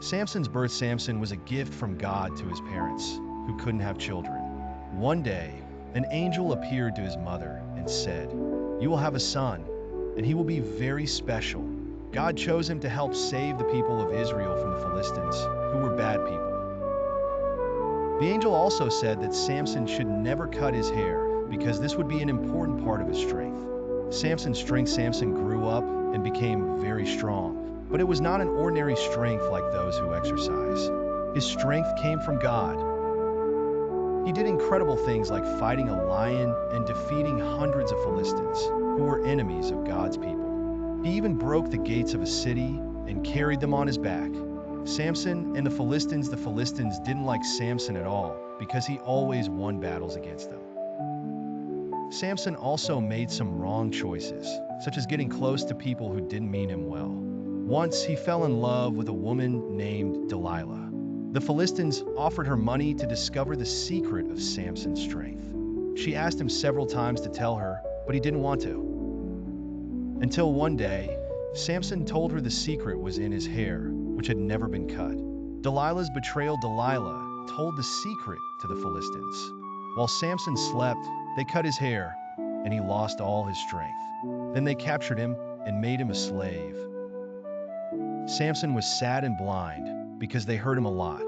Samson's birth. Samson was a gift from God to his parents, who couldn't have children. One day, an angel appeared to his mother and said, "You will have a son, and he will be very special." God chose him to help save the people of Israel from the Philistines, who were bad people. The angel also said that Samson should never cut his hair, because this would be an important part of his strength. Samson's strength. Samson grew up and became very strong, but it was not an ordinary strength like those who exercise. His strength came from God. He did incredible things like fighting a lion and defeating hundreds of Philistines, who were enemies of God's people. He even broke the gates of a city and carried them on his back. Samson and the Philistines didn't like Samson at all because he always won battles against them. Samson also made some wrong choices, such as getting close to people who didn't mean him well. Once he fell in love with a woman named Delilah. The Philistines offered her money to discover the secret of Samson's strength. She asked him several times to tell her, but he didn't want to. Until one day, Samson told her the secret was in his hair, which had never been cut. Delilah's betrayal. Delilah told the secret to the Philistines. While Samson slept, they cut his hair, and he lost all his strength. Then they captured him and made him a slave. Samson was sad and blind because they hurt him a lot.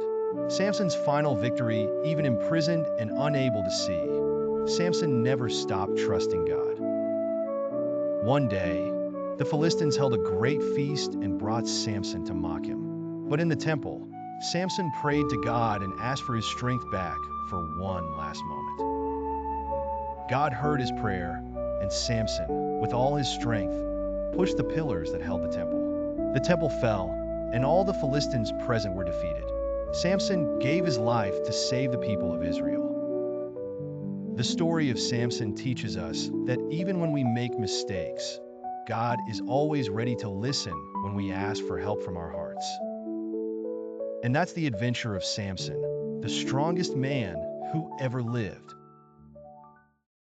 Samson's final victory, even imprisoned and unable to see, Samson never stopped trusting God. One day, the Philistines held a great feast and brought Samson to mock him. But in the temple, Samson prayed to God and asked for his strength back for one last moment. God heard his prayer, and Samson, with all his strength, pushed the pillars that held the temple. The temple fell, and all the Philistines present were defeated. Samson gave his life to save the people of Israel. The story of Samson teaches us that even when we make mistakes, God is always ready to listen when we ask for help from our hearts. And that's the adventure of Samson, the strongest man who ever lived.